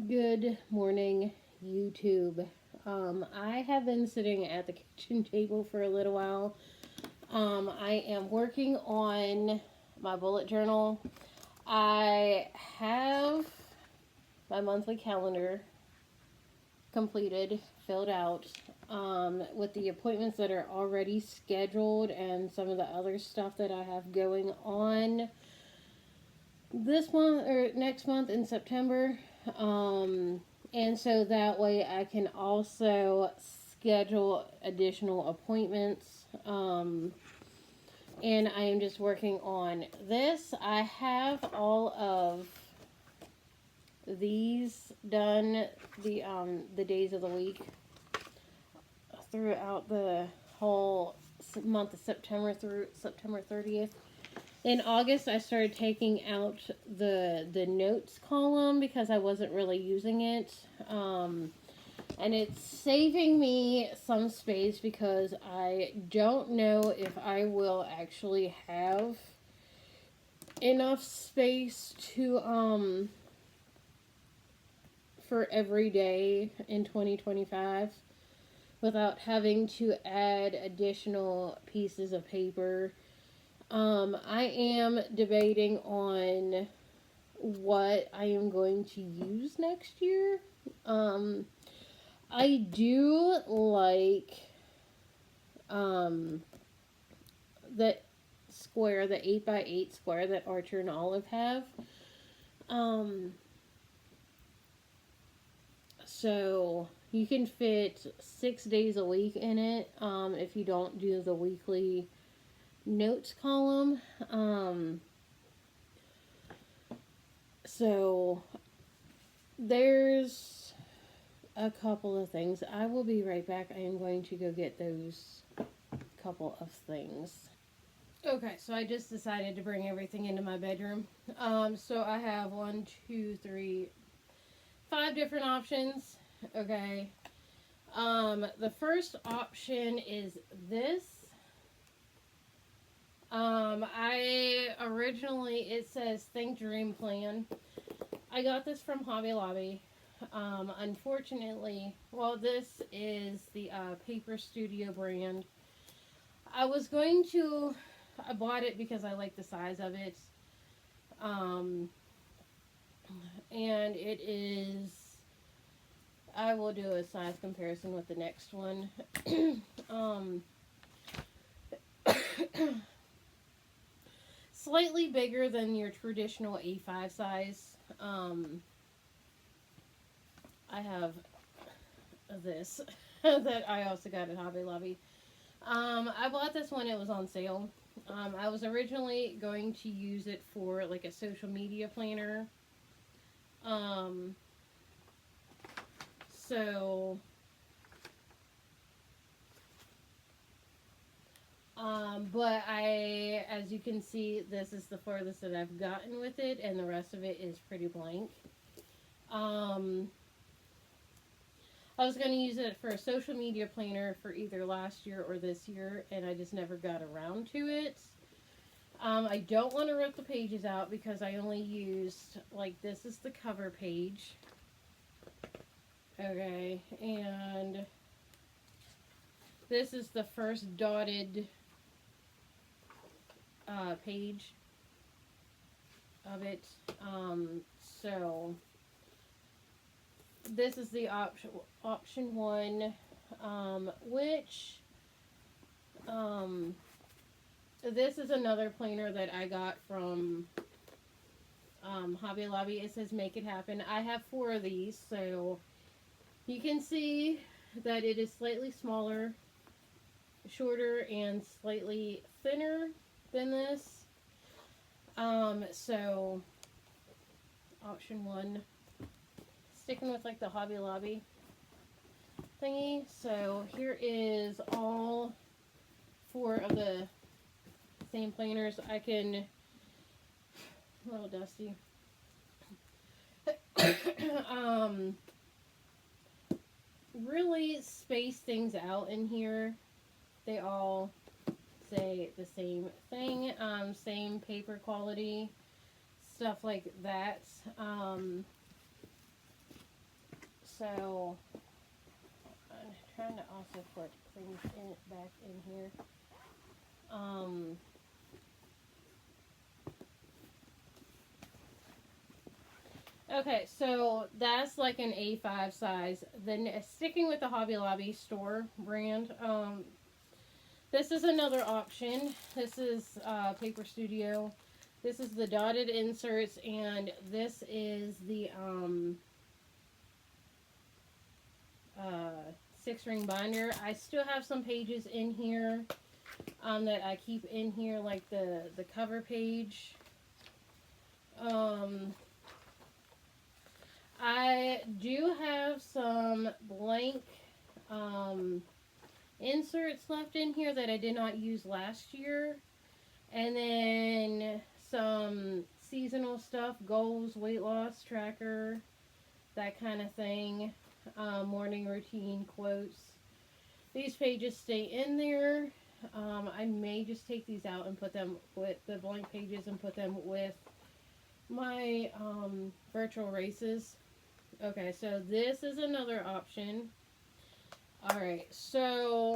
Good morning, YouTube. I have been sitting at the kitchen table for a little while. I am working on my bullet journal. I have my monthly calendar completed, filled out, with the appointments that are already scheduled and some of the other stuff that I have going on this month or next month in September. And so that way I can also schedule additional appointments. And I am just working on this. I have all of these done, the days of the week throughout the whole month of September through September 30th. In August, I started taking out the notes column because I wasn't really using it. And it's saving me some space because I don't know if I will actually have enough space to for every day in 2025 without having to add additional pieces of paper. I am debating on what I am going to use next year. I do like um, the square, the 8x8 square that Archer and Olive have. Um, so you can fit 6 days a week in it if you don't do the weekly notes column. So there's a couple of things. I will be right back. I am going to go get those couple of things. Okay, so I just decided to bring everything into my bedroom. So I have one, two, three, five different options. Okay. The first option is this. I originally, it says Think Dream Plan. I got this from Hobby Lobby. Unfortunately, well, this is the Paper Studio brand. I bought it because I like the size of it. Um, and it is, I will do a size comparison with the next one. um, Slightly bigger than your traditional A5 size. I have this that I also got at Hobby Lobby. I bought this when it was on sale. I was originally going to use it for like a social media planner. Um, so, but as you can see, this is the farthest that I've gotten with it, and the rest of it is pretty blank. Um, I was going to use it for a social media planner for either last year or this year, and I just never got around to it. I don't want to rip the pages out because I only used, like, this is the cover page. Okay, and this is the first dotted page of it. So this is the option one, which this is another planner that I got from Hobby Lobby. It says Make It Happen. I have 4 of these, so you can see that it is slightly smaller, shorter, and slightly thinner than this. So option one, sticking with like the Hobby Lobby thingy. So here is all 4 of the same planners. I can, a little dusty. Really space things out in here. They all say the same thing, same paper quality, stuff like that. So I'm trying to also put things back in here. Okay, so that's like an A5 size. Then sticking with the Hobby Lobby store brand, this is another option. This is Paper Studio. This is the dotted inserts, and this is the 6-ring binder. I still have some pages in here that I keep in here, like the cover page. I do have some blank inserts left in here that I did not use last year. And then some seasonal stuff, goals, weight loss tracker, that kind of thing. Morning routine, quotes. These pages stay in there. I may just take these out and put them with the blank pages and put them with my virtual races. Okay, so this is another option. Alright, so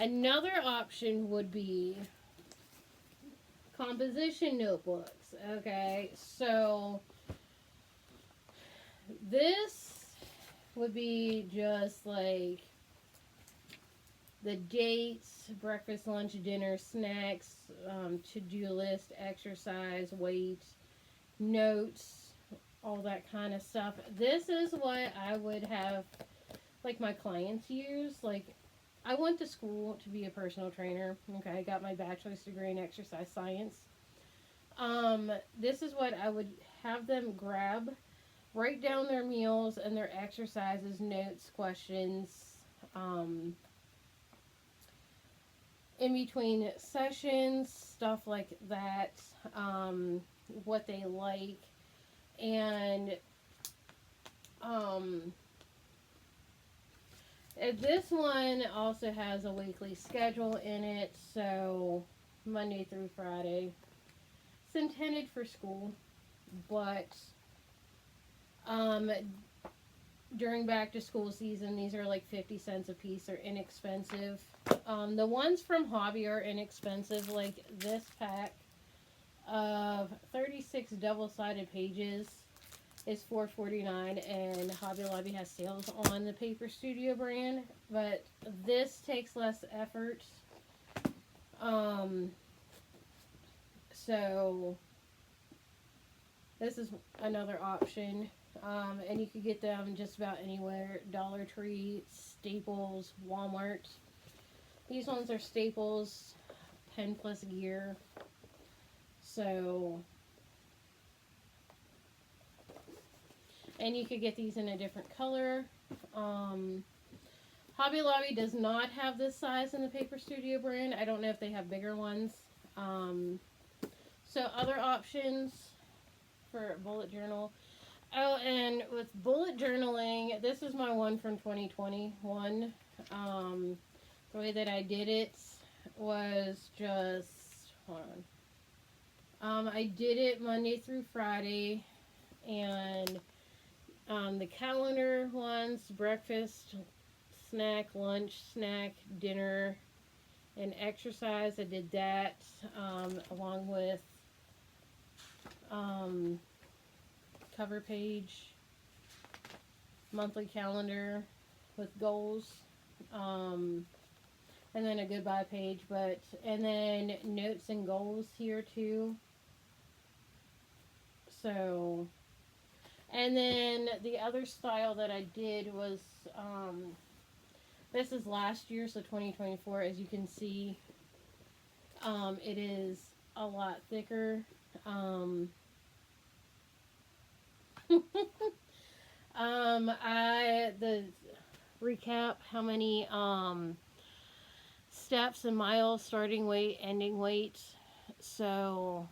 another option would be composition notebooks. Okay, so this would be just like the dates, breakfast, lunch, dinner, snacks, to-do list, exercise, weight, notes, all that kind of stuff. This is what I would have like my clients use. Like, I went to school to be a personal trainer. Okay, I got my bachelor's degree in exercise science. This is what I would have them grab, write down their meals and their exercises, notes, questions, in between sessions, stuff like that, what they like, and this one also has a weekly schedule in it, so Monday through Friday. It's intended for school, but during back to school season, these are like 50 cents a piece. They're inexpensive. The ones from Hobby are inexpensive, like this pack of 36 double-sided pages is $4.49, and Hobby Lobby has sales on the Paper Studio brand, but this takes less effort. So this is another option. And you could get them just about anywhere. Dollar Tree, Staples, Walmart. These ones are Staples, Pen Plus Gear. So, and you could get these in a different color. Hobby Lobby does not have this size in the Paper Studio brand. I don't know if they have bigger ones. So other options for bullet journal. Oh, and with bullet journaling, this is my one from 2021. The way that I did it was just, hold on. I did it Monday through Friday, and the calendar ones, breakfast, snack, lunch, snack, dinner, and exercise. I did that along with cover page, monthly calendar with goals, and then a goodbye page, and then notes and goals here too. So, and then the other style that I did was, this is last year, so 2024, as you can see, it is a lot thicker. The recap, how many steps and miles, starting weight, ending weight. So,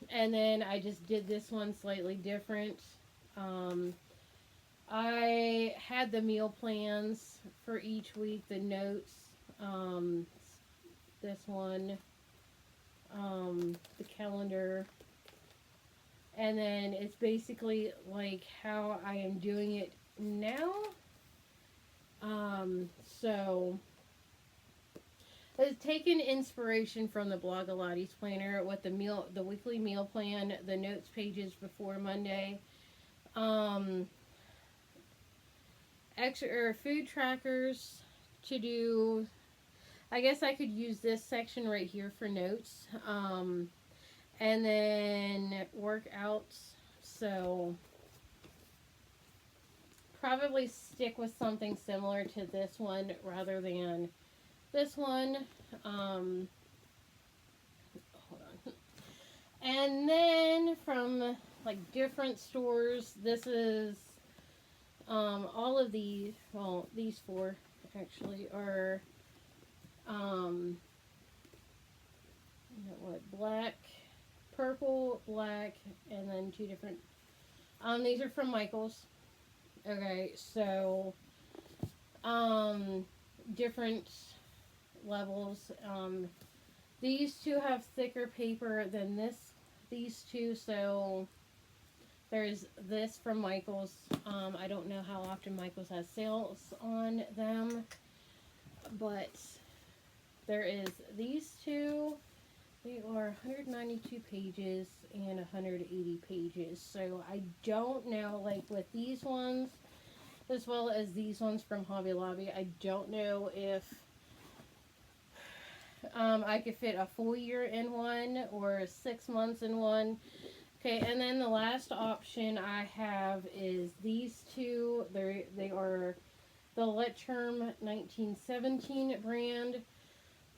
and then I just did this one slightly different. I had the meal plans for each week, the notes, this one, the calendar, And then it's basically like how I am doing it now. So it's taken inspiration from the Blogilates planner with the weekly meal plan, the notes pages before Monday, um, extra or food trackers to do. I guess I could use this section right here for notes, and then workouts. So probably stick with something similar to this one rather than this one. Um, Hold on. And then from like different stores, this is all of these. Well, these four actually are black, purple, black, and then two different. These are from Michaels. Okay, so different levels. These two have thicker paper than these two, so there's this from Michaels. I don't know how often Michaels has sales on them, but there is these two. They are 192 pages and 180 pages. So I don't know, like with these ones, as well as these ones from Hobby Lobby, I don't know if I could fit a full year in one or 6 months in one. Okay, and then the last option I have is these two. They are the Letterm 1917 brand.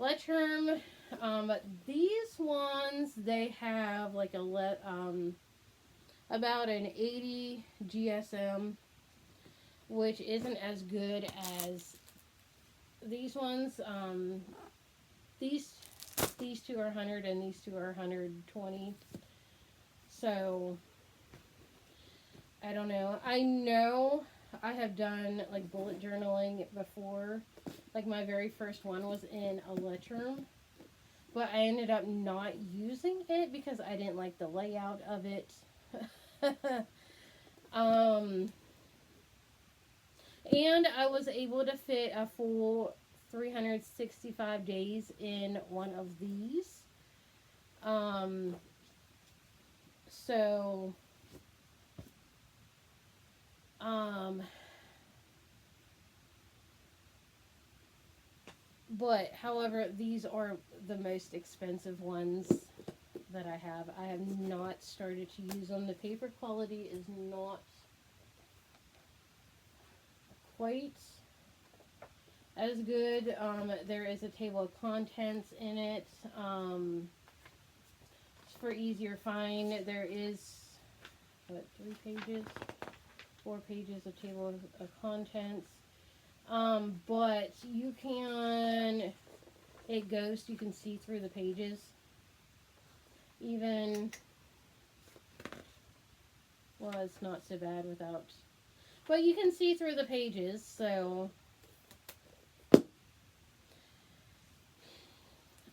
Letterm, these ones, they have like about an 80 GSM, which isn't as good as these ones. These two are 100 and these two are 120. So I don't know. I know I have done like bullet journaling before. Like my very first one was in a Letterm, but I ended up not using it because I didn't like the layout of it. And I was able to fit a full 365 days in one of these. So, but however, these are the most expensive ones that I have. I have not started to use them. The paper quality is not quite as good. There is a table of contents in it. For easier find, there is 3 pages, 4 pages of table of contents. But you can, it goes, you can see through the pages. Even, well, it's not so bad without, but you can see through the pages, so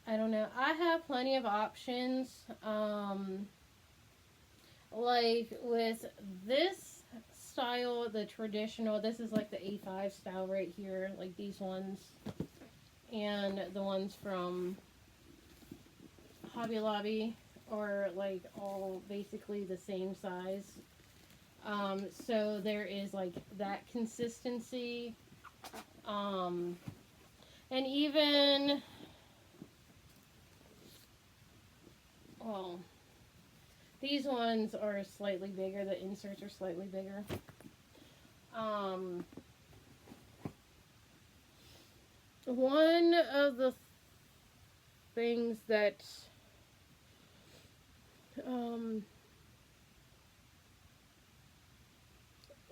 I don't know. I have plenty of options. Like with this style, the traditional, this is like the A5 style right here, like these ones, and the ones from Hobby Lobby are like all basically the same size. So there is like that consistency. And even, well, these ones are slightly bigger. The inserts are slightly bigger. One of the things that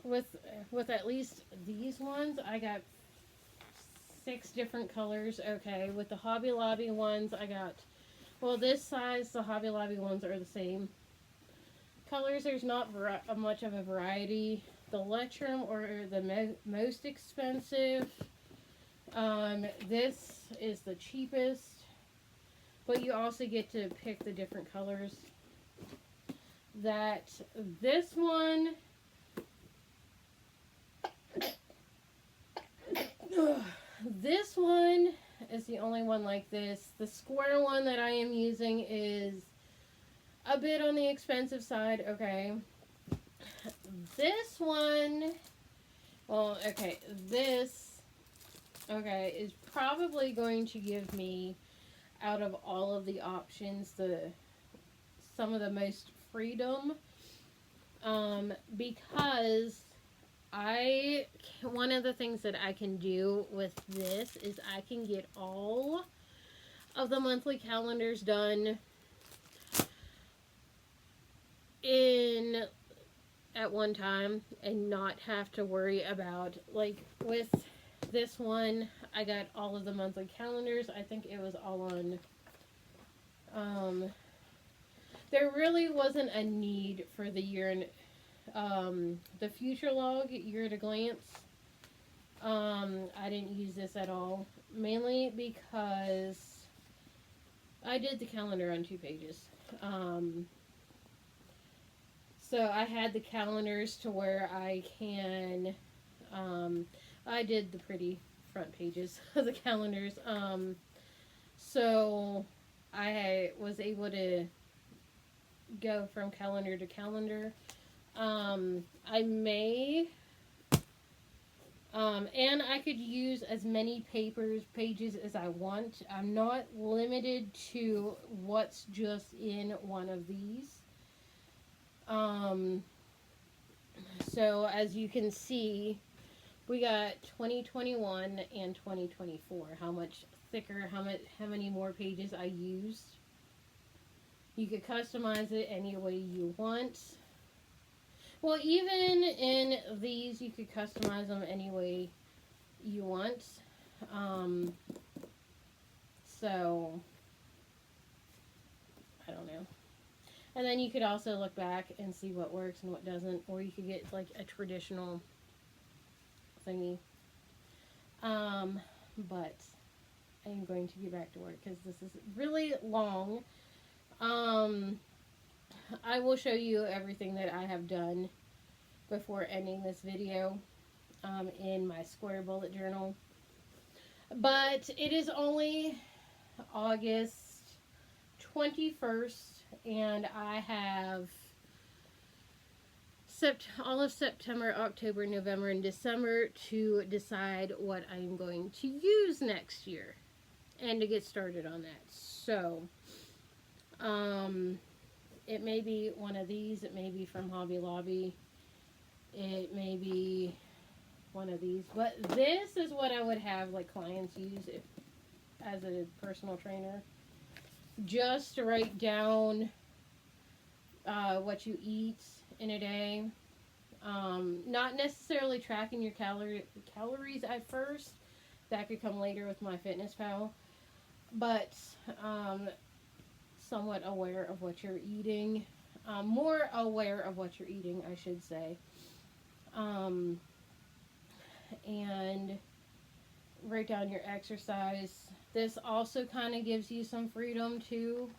with at least these ones, I got 6 different colors. Okay, with the Hobby Lobby ones, I got, well, this size, the Hobby Lobby ones are the same colors. There's not much of a variety. The Letterm or the most expensive. This is the cheapest, but you also get to pick the different colors. that this one, this one is the only one like this. The square one that I am using is a bit on the expensive side, okay. This one, well, okay, this, okay, is probably going to give me, out of all of the options, some of the most freedom, because one of the things that I can do with this is I can get all of the monthly calendars done at one time and not have to worry about, like, with this one, I got all of the monthly calendars. I think it was all on, there really wasn't a need for the year and, the future log, year at a glance. I didn't use this at all, mainly because I did the calendar on 2 pages. So I had the calendars to where I can, I did the pretty front pages of the calendars. So I was able to go from calendar to calendar. I may, and I could use as many pages as I want. I'm not limited to what's just in one of these. So as you can see, we got 2021 and 2024. How much thicker, how many more pages I used. You could customize it any way you want. Well, even in these, you could customize them any way you want. So, I don't know. And then you could also look back and see what works and what doesn't. Or you could get, like, a traditional thingy. But I am going to get back to work because this is really long. I will show you everything that I have done before ending this video in my square bullet journal. But it is only August 21st, and I have all of September, October, November, and December to decide what I am going to use next year and to get started on that. So, it may be one of these. It may be from Hobby Lobby. It may be one of these. But this is what I would have, like, clients use as a personal trainer. Just to write down what you eat in a day. Not necessarily tracking your calories at first. That could come later with MyFitnessPal. But somewhat aware of what you're eating. More aware of what you're eating, I should say. And write down your exercise. This also kind of gives you some freedom too.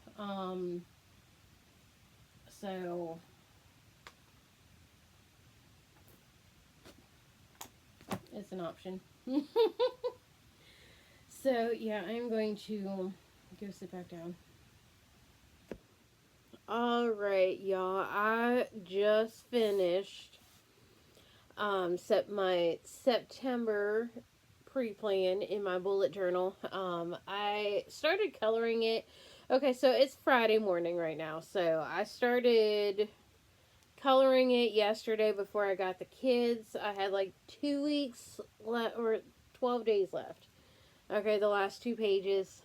So it's an option. So yeah, I'm going to go sit back down. Alright, y'all, I just finished my September pre-plan in my bullet journal. I started coloring it. Okay, so it's Friday morning right now, so I started coloring it yesterday before I got the kids. I had like 2 weeks left, or 12 days left. Okay, the last 2 pages.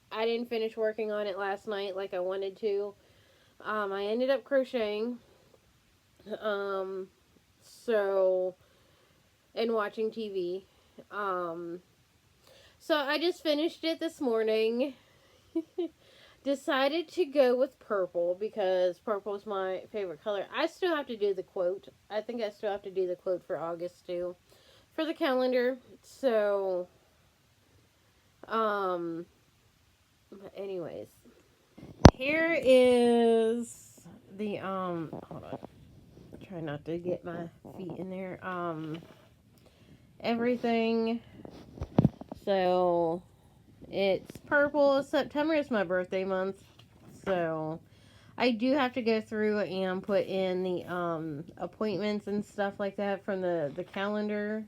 I didn't finish working on it last night like I wanted to. I ended up crocheting. So, and watching TV. So I just finished it this morning. Decided to go with purple because purple is my favorite color. I still have to do the quote. I think I still have to do the quote for August too, for the calendar. So, anyways, here is the, hold on. Try not to get my feet in there. Everything. So, it's purple. September is my birthday month. So, I do have to go through and put in the, appointments and stuff like that from the calendar.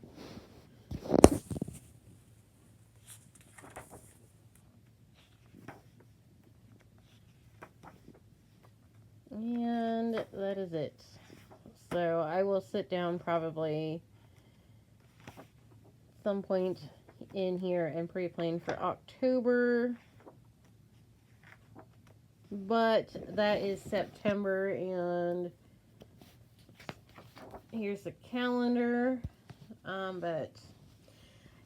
And that is it. So I will sit down probably some point in here and pre-plan for October. But that is September, and here's the calendar. But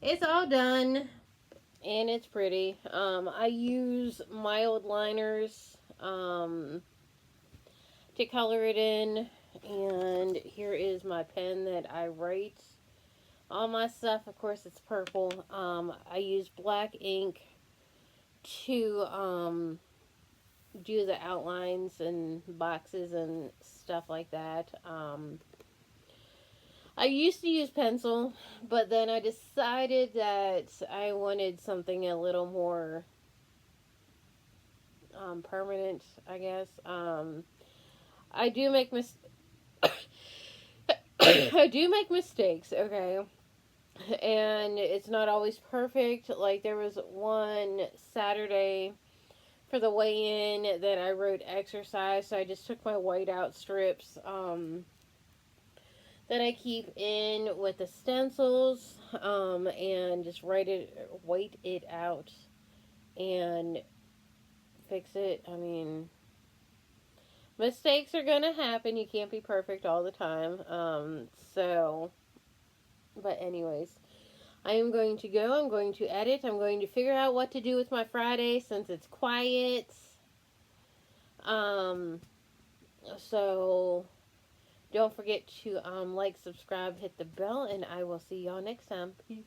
it's all done and it's pretty. I use mild liners to color it in, and here is my pen that I write all my stuff. Of course, it's purple. I use black ink to do the outlines and boxes and stuff like that. I used to use pencil, but then I decided that I wanted something a little more permanent, I guess. I do make I do make mistakes, okay? And it's not always perfect. Like, there was one Saturday for the weigh-in that I wrote exercise, so I just took my whiteout strips that I keep in with the stencils and just white it out and fix it. I mean, mistakes are gonna happen. You can't be perfect all the time. But anyways, I am going to go. I'm going to edit. I'm going to figure out what to do with my Friday since it's quiet. So don't forget to like, subscribe, hit the bell, and I will see y'all next time. Peace.